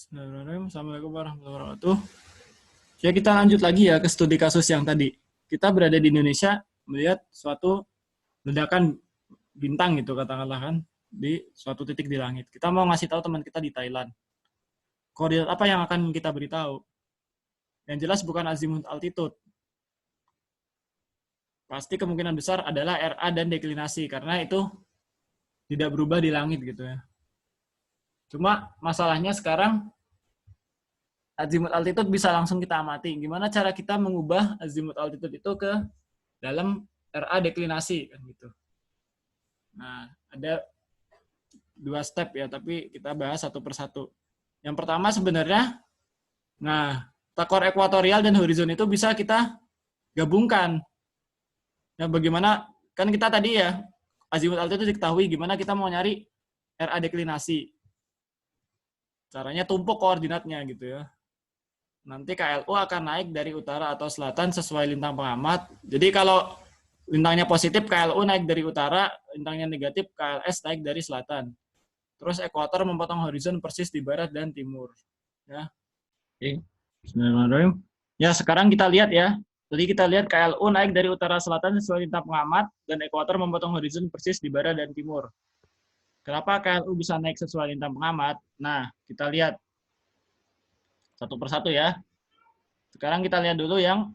Bismillahirrahmanirrahim. Assalamualaikum warahmatullahi wabarakatuh. Ya, kita lanjut lagi ya ke studi kasus yang tadi. Kita berada di Indonesia melihat suatu ledakan bintang gitu katakanlah kan di suatu titik di langit. Kita mau ngasih tahu teman kita di Thailand. Koordinat apa yang akan kita beritahu? Yang jelas bukan azimut altitude. Pasti kemungkinan besar adalah RA dan deklinasi karena itu tidak berubah di langit gitu ya. Cuma masalahnya sekarang azimut altitude bisa langsung kita amati. Gimana cara kita mengubah azimut altitude itu ke dalam RA deklinasi kan gitu. Nah, ada dua step ya, tapi kita bahas satu persatu. Yang pertama sebenarnya, nah, takor ekuatorial dan horizon itu bisa kita gabungkan. Nah, bagaimana, kan kita tadi ya, azimut altitude diketahui, gimana kita mau nyari RA deklinasi. Caranya tumpuk koordinatnya gitu ya. Nanti KLU akan naik dari utara atau selatan sesuai lintang pengamat. Jadi kalau lintangnya positif, KLU naik dari utara, lintangnya negatif, KLS naik dari selatan. Terus ekuator memotong horizon persis di barat dan timur. Ya. Oke. Bismillahirrahmanirrahim. Ya, sekarang kita lihat ya. Jadi kita lihat KLU naik dari utara selatan sesuai lintang pengamat dan ekuator memotong horizon persis di barat dan timur. Kenapa KLU bisa naik sesuai lintang pengamat? Nah, kita lihat satu persatu ya. Sekarang kita lihat dulu yang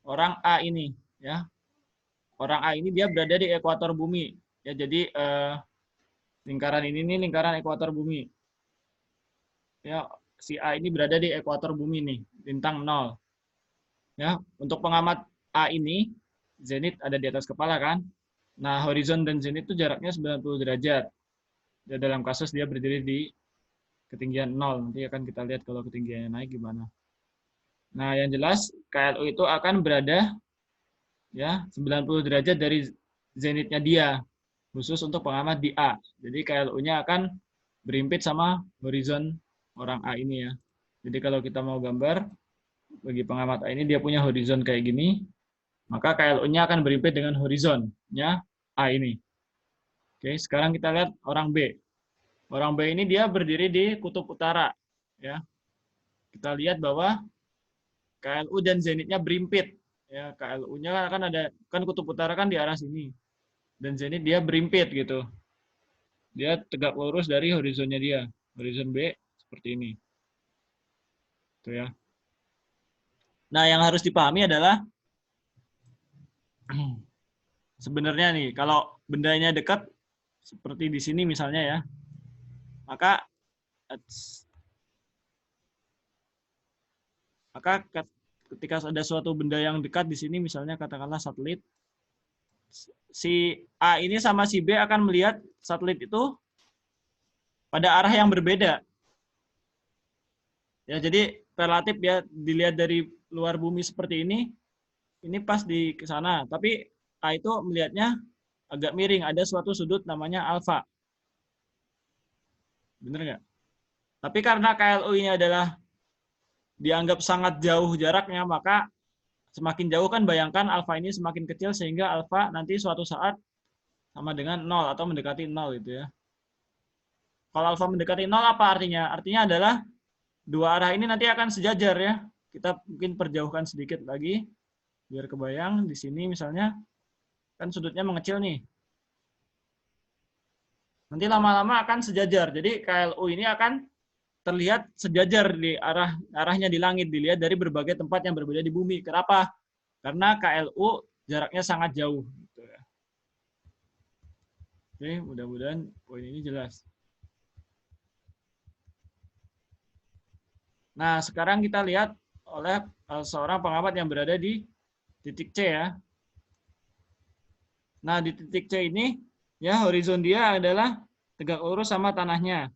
orang A ini ya. Orang A ini dia berada di ekuator bumi. Ya, jadi lingkaran ini nih lingkaran ekuator bumi. Ya, si A ini berada di ekuator bumi nih, lintang 0. Ya, untuk pengamat A ini zenit ada di atas kepala kan. Nah, horizon dan zenit itu jaraknya 90 derajat. Ya, dalam kasus dia berdiri di ketinggian 0. Nanti akan kita lihat kalau ketinggiannya naik gimana. Nah, yang jelas KLU itu akan berada ya 90 derajat dari zenitnya dia, khusus untuk pengamat di A. Jadi KLU-nya akan berimpit sama horizon orang A ini ya. Jadi kalau kita mau gambar bagi pengamat A ini dia punya horizon kayak gini, maka KLU-nya akan berimpit dengan horizonnya A ini. Oke, sekarang kita lihat orang B. Orang B ini dia berdiri di kutub utara ya. Kita lihat bahwa KLU dan zenitnya berimpit. Ya, KLU-nya kan ada kan kutub utara kan di arah sini. Dan zenit dia berimpit gitu. Dia tegak lurus dari horizonnya dia. Horizon B seperti ini. Tuh ya. Nah, yang harus dipahami adalah sebenarnya nih, kalau bendanya dekat seperti di sini misalnya ya, maka ketika ada suatu benda yang dekat di sini misalnya katakanlah satelit, si A ini sama si B akan melihat satelit itu pada arah yang berbeda. Ya, jadi relatif ya dilihat dari luar bumi seperti ini pas di sana, tapi A itu melihatnya agak miring, ada suatu sudut namanya alfa. Bener nggak? Tapi karena KLU ini adalah dianggap sangat jauh jaraknya, maka semakin jauh kan bayangkan alfa ini semakin kecil sehingga alfa nanti suatu saat sama dengan 0 atau mendekati 0 gitu ya. Kalau alfa mendekati 0 apa artinya? Artinya adalah dua arah ini nanti akan sejajar ya. Kita mungkin perjauhkan sedikit lagi biar kebayang di sini misalnya kan sudutnya mengecil nih. Nanti lama-lama akan sejajar. Jadi KLU ini akan terlihat sejajar di arahnya di langit, dilihat dari berbagai tempat yang berbeda di bumi. Kenapa? Karena KLU jaraknya sangat jauh. Gitu ya. Oke, mudah-mudahan poin ini jelas. Nah, sekarang kita lihat oleh seorang pengamat yang berada di titik C ya. Nah, di titik C ini ya horizon dia adalah tegak lurus sama tanahnya.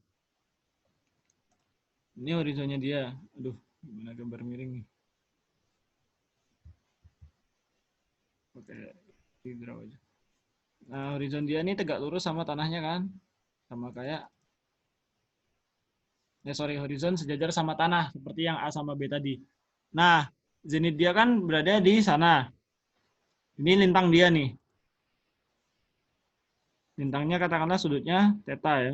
Ini horizonnya dia. Aduh, gimana gambar miring nih. Oke, di draw aja. Nah, horizon dia ini tegak lurus sama tanahnya kan. Sama kayak horizon sejajar sama tanah seperti yang A sama B tadi. Nah, zenit dia kan berada di sana. Ini lintang dia nih. Lintangnya katakanlah sudutnya theta ya.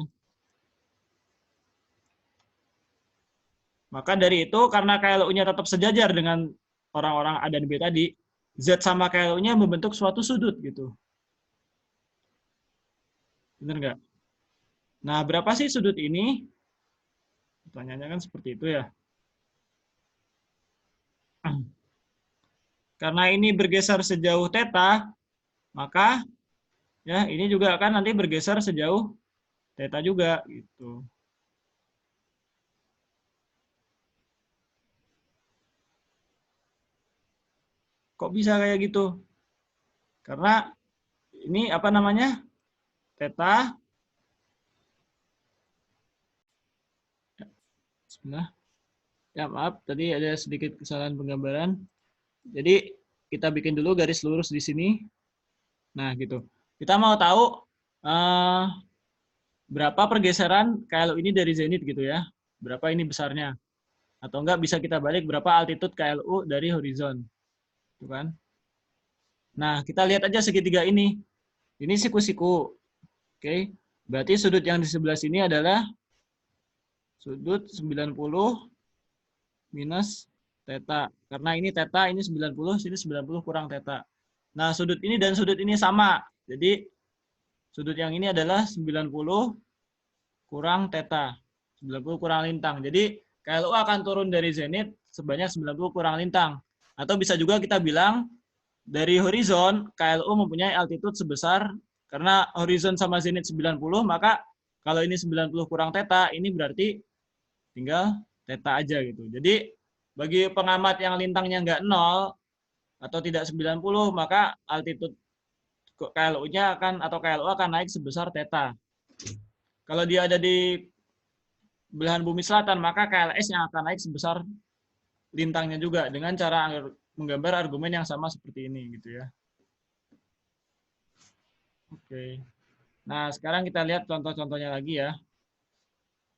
Maka dari itu, karena KLU-nya tetap sejajar dengan orang-orang A dan B tadi, Z sama KLU-nya membentuk suatu sudut gitu. Benar nggak? Nah, berapa sih sudut ini? Pertanyaannya kan seperti itu ya. Karena ini bergeser sejauh theta, maka ya ini juga akan nanti bergeser sejauh theta juga gitu. Kok bisa kayak gitu? Karena ini apa namanya? Theta. Bismillah. Ya maaf, tadi ada sedikit kesalahan penggambaran. Jadi kita bikin dulu garis lurus di sini. Nah gitu. Kita mau tahu berapa pergeseran KLU ini dari zenit gitu ya. Berapa ini besarnya. Atau enggak bisa kita balik berapa altitude KLU dari horizon. Gitu kan. Nah, kita lihat aja segitiga ini. Ini siku-siku. Oke. Berarti sudut yang di sebelah sini adalah sudut 90 minus theta. Karena ini theta, ini 90, sini 90 kurang theta. Nah, sudut ini dan sudut ini sama. Jadi, sudut yang ini adalah 90 kurang theta. 90 kurang lintang. Jadi, KLU akan turun dari zenit sebanyak 90 kurang lintang. Atau bisa juga kita bilang, dari horizon, KLU mempunyai altitude sebesar, karena horizon sama zenit 90, maka kalau ini 90 kurang theta, ini berarti tinggal theta aja gitu. Jadi, bagi pengamat yang lintangnya nggak 0, atau tidak 90, maka altitude KLU-nya akan, atau KLU akan naik sebesar theta. Kalau dia ada di belahan bumi selatan, maka KLS yang akan naik sebesar lintangnya juga dengan cara menggambar argumen yang sama seperti ini gitu ya. Oke. Nah, sekarang kita lihat contoh-contohnya lagi ya.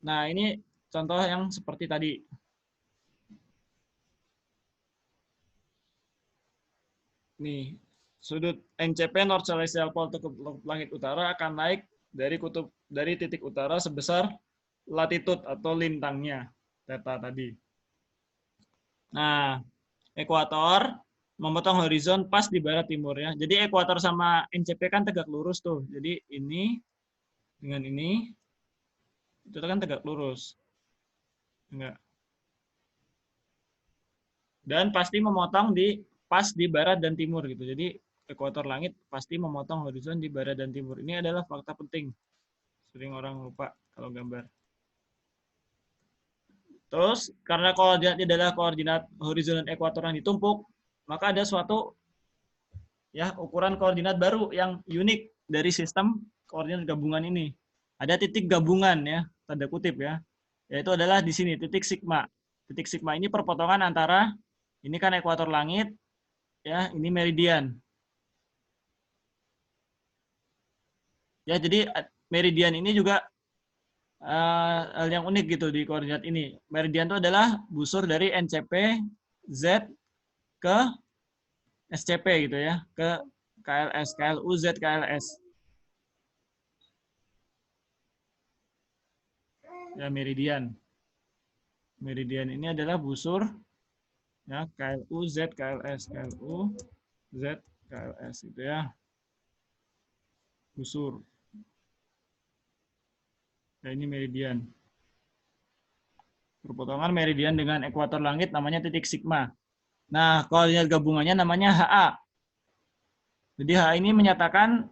Nah, ini contoh yang seperti tadi. Nih, sudut NCP North Celestial Pole ke kutub langit utara akan naik dari titik utara sebesar latitude atau lintangnya theta tadi. Nah, ekuator memotong horizon pas di barat timur ya. Jadi ekuator sama NCP kan tegak lurus tuh. Jadi ini dengan ini itu kan tegak lurus. Enggak. Dan pasti memotong pas di barat dan timur gitu. Jadi ekuator langit pasti memotong horizon di barat dan timur. Ini adalah fakta penting. Sering orang lupa kalau gambar. Terus karena koordinat adalah koordinat horizon dan ekuator yang ditumpuk, maka ada suatu ya ukuran koordinat baru yang unik dari sistem koordinat gabungan ini. Ada titik gabungan ya, tanda kutip ya. Yaitu adalah di sini titik sigma. Titik sigma ini perpotongan antara ini kan ekuator langit ya, ini meridian. Ya, jadi meridian ini juga hal yang unik gitu di koordinat ini. Meridian itu adalah busur dari NCP Z ke SCP gitu ya, ke KLS, KLU Z KLS. Ya, meridian. Meridian ini adalah busur ya KLU Z KLS, KLU Z KLS itu ya. Busur. Ya, ini meridian. Perpotongan meridian dengan ekuator langit namanya titik sigma. Nah, koordinat gabungannya namanya HA. Jadi HA ini menyatakan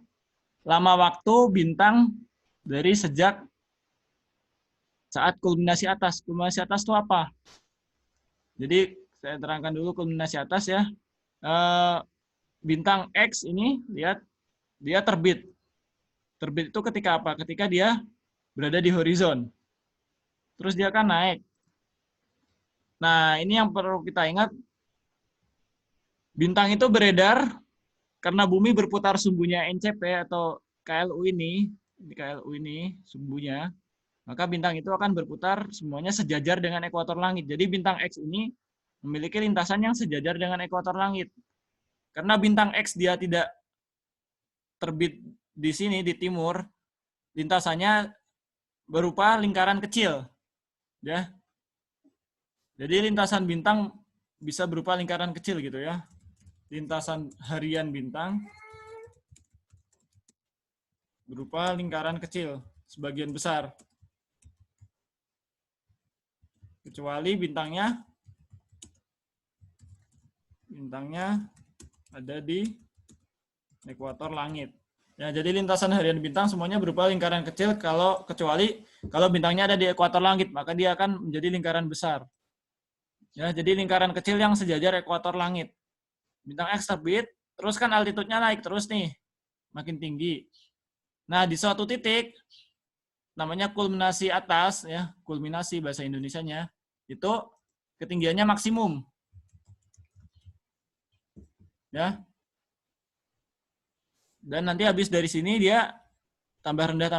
lama waktu bintang dari sejak saat kulminasi atas. Kulminasi atas itu apa? Jadi saya terangkan dulu kulminasi atas ya. Bintang X ini, lihat, dia terbit. Terbit itu ketika apa? Ketika dia berada di horizon. Terus dia akan naik. Nah, ini yang perlu kita ingat. Bintang itu beredar karena bumi berputar sumbunya NCP atau KLU ini sumbunya, maka bintang itu akan berputar semuanya sejajar dengan ekuator langit. Jadi bintang X ini memiliki lintasan yang sejajar dengan ekuator langit. Karena bintang X dia tidak terbit di sini di timur, lintasannya berupa lingkaran kecil, ya. Jadi lintasan bintang bisa berupa lingkaran kecil gitu ya. Lintasan harian bintang berupa lingkaran kecil sebagian besar. Kecuali bintangnya ada di ekuator langit. Ya, jadi lintasan harian bintang semuanya berupa lingkaran kecil kecuali kalau bintangnya ada di ekuator langit, maka dia akan menjadi lingkaran besar. Ya, jadi lingkaran kecil yang sejajar ekuator langit. Bintang X terbit, terus kan altitude-nya naik terus nih, makin tinggi. Nah, di suatu titik namanya kulminasi atas ya, kulminasi bahasa Indonesianya, itu ketinggiannya maksimum. Ya. Dan nanti habis dari sini dia tambah rendah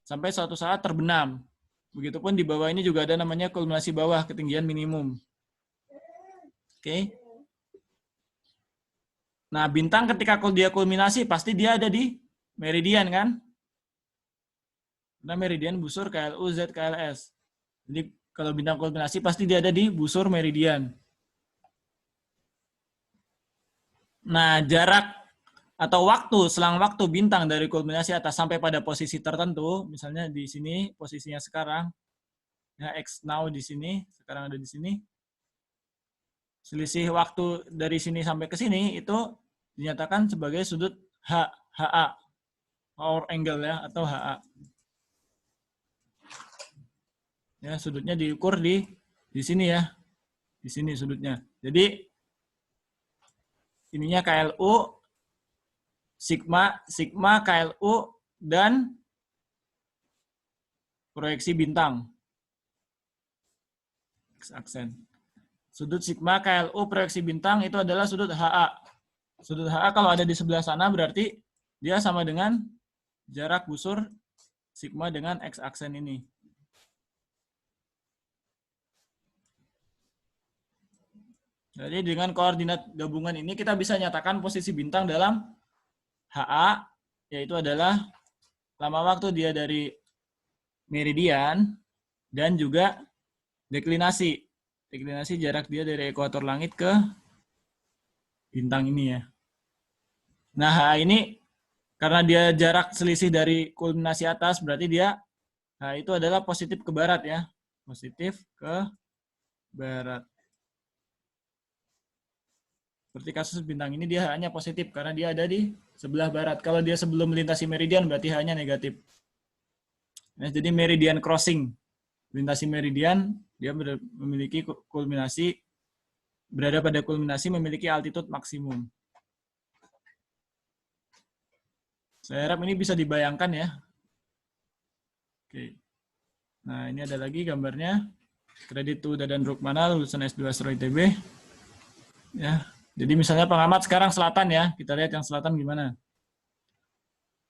sampai suatu saat terbenam. Begitupun di bawah ini juga ada namanya kulminasi bawah, ketinggian minimum. Oke. Nah, bintang ketika dia kulminasi pasti dia ada di meridian kan? Nah, meridian busur KLU Z KLS. Jadi kalau bintang kulminasi pasti dia ada di busur meridian. Nah, jarak atau selang waktu bintang dari kulminasi atas sampai pada posisi tertentu, misalnya di sini posisinya sekarang, ya X now di sini, sekarang ada di sini. Selisih waktu dari sini sampai ke sini itu dinyatakan sebagai sudut HA, hour angle ya, atau HA. Ya, sudutnya diukur di sini ya. Di sini sudutnya. Jadi ininya KLU, sigma KLU, dan proyeksi bintang. Aksen. Sudut sigma KLU proyeksi bintang itu adalah sudut HA. Sudut HA kalau ada di sebelah sana berarti dia sama dengan jarak busur sigma dengan X aksen ini. Jadi dengan koordinat gabungan ini kita bisa nyatakan posisi bintang dalam HA, yaitu adalah lama waktu dia dari meridian dan juga deklinasi. Deklinasi jarak dia dari ekuator langit ke bintang ini ya. Nah, HA ini karena dia jarak selisih dari kulminasi atas, berarti dia itu adalah positif ke barat ya. Positif ke barat. Seperti kasus bintang ini dia hanya positif karena dia ada di sebelah barat. Kalau dia sebelum melintasi meridian berarti hanya negatif. Nah, jadi meridian crossing. Melintasi meridian, dia memiliki kulminasi, berada pada kulminasi memiliki altitude maksimum. Saya harap ini bisa dibayangkan ya. Oke. Nah, ini ada lagi gambarnya. Kredit to Dadan Rukmana, lulusan S2 Astro ITB. Ya. Jadi misalnya pengamat sekarang selatan ya, kita lihat yang selatan gimana.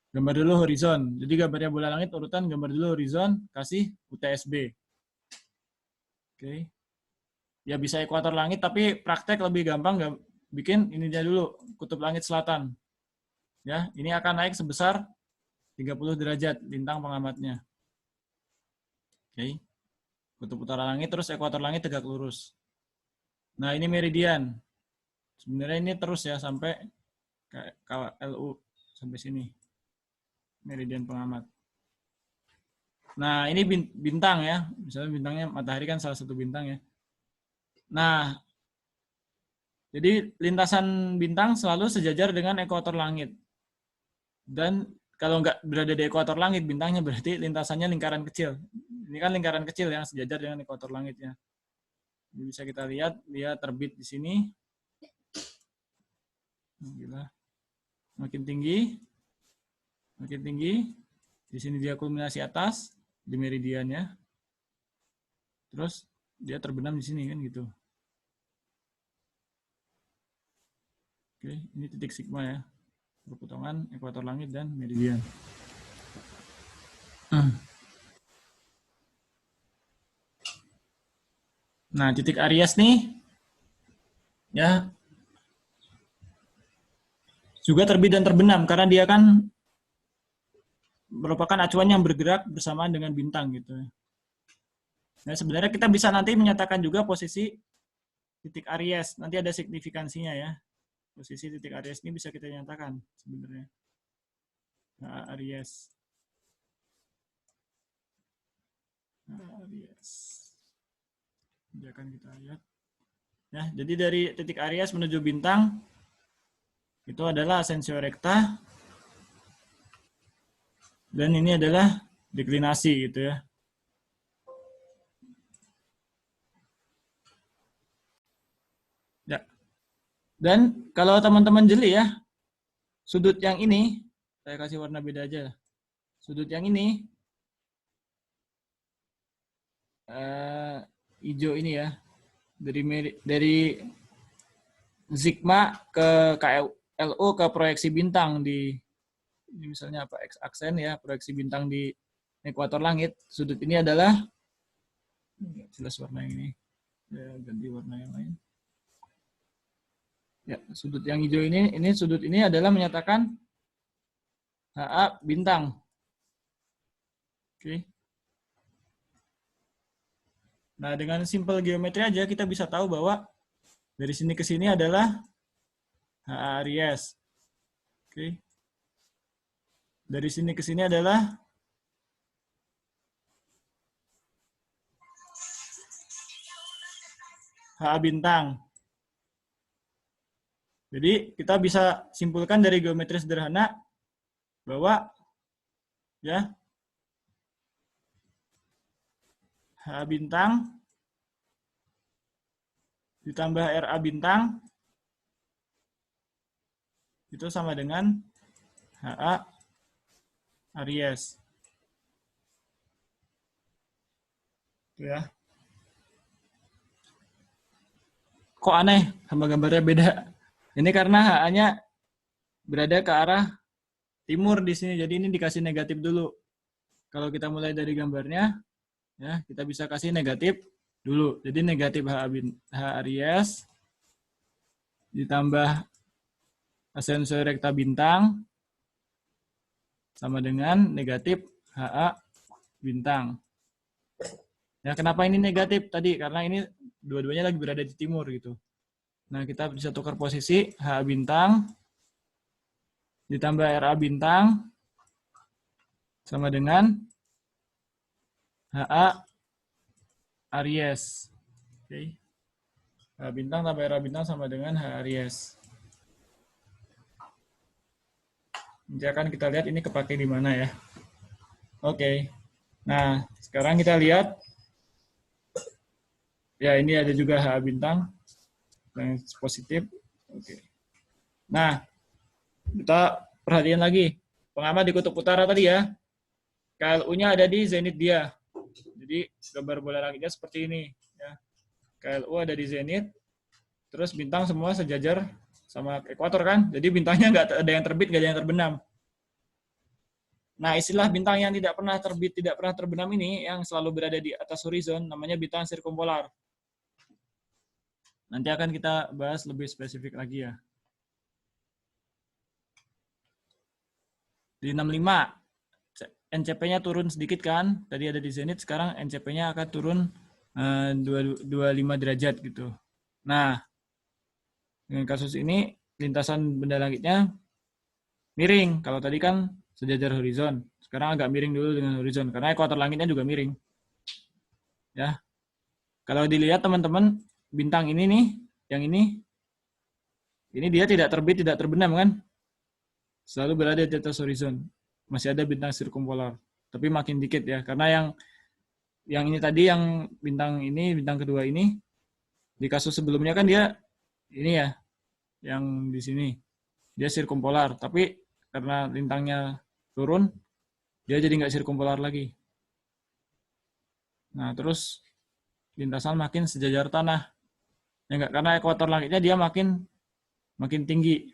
Gambar dulu horizon. Jadi gambarnya bola langit urutan, gambar dulu horizon, kasih UTSB. Oke. Ya bisa ekuator langit, tapi praktek lebih gampang bikin ini dia dulu, kutub langit selatan. Ya, ini akan naik sebesar 30 derajat lintang pengamatnya. Oke. Kutub utara langit terus ekuator langit tegak lurus. Nah, ini meridian. Sebenarnya ini terus ya sampai KLU sampai sini. Meridian pengamat. Nah, ini bintang ya. Misalnya bintangnya matahari kan salah satu bintang ya. Nah, jadi lintasan bintang selalu sejajar dengan ekuator langit. Dan kalau nggak berada di ekuator langit, bintangnya berarti lintasannya lingkaran kecil. Ini kan lingkaran kecil yang sejajar dengan ekuator langitnya. Jadi bisa kita lihat, dia terbit di sini. Gila. Makin tinggi. Di sini dia kulminasi atas di meridiannya. Terus dia terbenam di sini kan gitu. Oke, ini titik sigma ya. Perpotongan ekuator langit dan meridian. Nah, titik Aries nih ya juga terbit dan terbenam karena dia kan merupakan acuan yang bergerak bersamaan dengan bintang gitu. Nah, sebenarnya kita bisa nanti menyatakan juga posisi titik Aries. Nanti ada signifikansinya ya. Posisi titik Aries ini bisa kita nyatakan sebenarnya. Nah, Aries. Nah, Aries. Jadi akan kita lihat. Ya, jadi dari titik Aries menuju bintang itu adalah asensio recta. Dan ini adalah deklinasi gitu ya. Ya. Dan kalau teman-teman jeli ya, sudut yang ini, saya kasih warna beda aja. Sudut yang ini, hijau ini ya, dari sigma ke KLU ke proyeksi bintang di ini misalnya apa X aksen ya, proyeksi bintang di ekuator langit. Sudut ini adalah jelas warna yang ini. Ya, ganti warna yang lain. Ya, sudut yang hijau ini sudut ini adalah menyatakan HA bintang. Oke. Nah, dengan simple geometri aja kita bisa tahu bahwa dari sini ke sini adalah HA Aries. Oke. Dari sini ke sini adalah HA bintang. Jadi kita bisa simpulkan dari geometri sederhana bahwa ya HA bintang ditambah RA bintang itu sama dengan HA Aries. Itu ya. Kok aneh sama gambarnya beda? Ini karena HA-nya berada ke arah timur di sini. Jadi ini dikasih negatif dulu. Kalau kita mulai dari gambarnya, ya kita bisa kasih negatif dulu. Jadi negatif H Aries ditambah asensio rekta bintang sama dengan negatif HA bintang. Ya, kenapa ini negatif tadi? Karena ini dua-duanya lagi berada di timur gitu. Nah, kita bisa tukar posisi HA bintang ditambah RA bintang sama dengan HA Aries. Oke. HA bintang tambah RA bintang sama dengan HA Aries. Nanti akan kita lihat ini kepake di mana ya. Oke. Nah, sekarang kita lihat. Ya, ini ada juga HA bintang yang positif. Oke. Nah, kita perhatian lagi. Pengamat di kutub utara tadi ya. KLU-nya ada di zenit dia. Jadi gambar bola langitnya seperti ini. Ya. KLU ada di zenit. Terus bintang semua sejajar sama ekuator kan. Jadi bintangnya nggak ada yang terbit, nggak ada yang terbenam. Nah, istilah bintang yang tidak pernah terbit, tidak pernah terbenam ini yang selalu berada di atas horizon namanya bintang sirkumpolar. Nanti akan kita bahas lebih spesifik lagi ya. Di 65, NCP-nya turun sedikit kan. Tadi ada di zenit, sekarang NCP-nya akan turun 25 derajat gitu. Nah, dengan kasus ini, lintasan benda langitnya miring. Kalau tadi kan sejajar horizon. Sekarang agak miring dulu dengan horizon, karena ekuator langitnya juga miring. Ya, kalau dilihat teman-teman, bintang ini nih, yang ini dia tidak terbit, tidak terbenam kan? Selalu berada di atas horizon. Masih ada bintang sirkumpolar, tapi makin dikit ya, karena yang ini tadi, yang bintang ini, bintang kedua ini, di kasus sebelumnya kan dia ini ya, yang di sini dia sirkumpolar, tapi karena lintangnya turun, dia jadi nggak sirkumpolar lagi. Nah, terus lintasan makin sejajar tanah. Ya enggak, karena ekuator langitnya dia makin tinggi.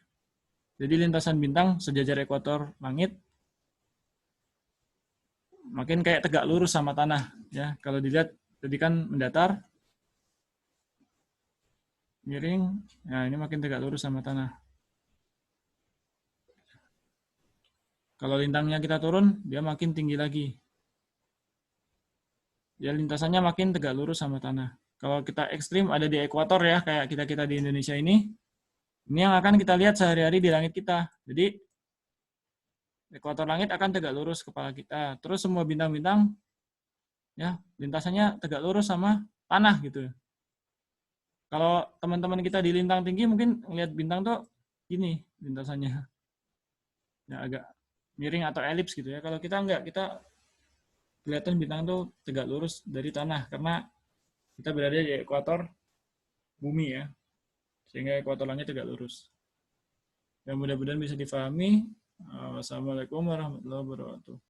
Jadi lintasan bintang sejajar ekuator langit makin kayak tegak lurus sama tanah. Ya, kalau dilihat tadi kan mendatar, miring, nah ini makin tegak lurus sama tanah. Kalau lintangnya kita turun, dia makin tinggi lagi. ya lintasannya makin tegak lurus sama tanah. Kalau kita ekstrim ada di ekuator ya, kayak kita-kita di Indonesia ini yang akan kita lihat sehari-hari di langit kita. Jadi ekuator langit akan tegak lurus kepala kita. Terus semua bintang-bintang ya lintasannya tegak lurus sama tanah gitu. Kalau teman-teman kita di lintang tinggi mungkin lihat bintang tuh gini lintasannya. Ya agak miring atau elips gitu ya. Kalau kita enggak, kita kelihatan bintang tuh tegak lurus dari tanah karena kita berada di ekuator bumi ya. Sehingga ekuator langit tegak lurus. Ya mudah-mudahan bisa difahami. Wassalamualaikum warahmatullahi wabarakatuh.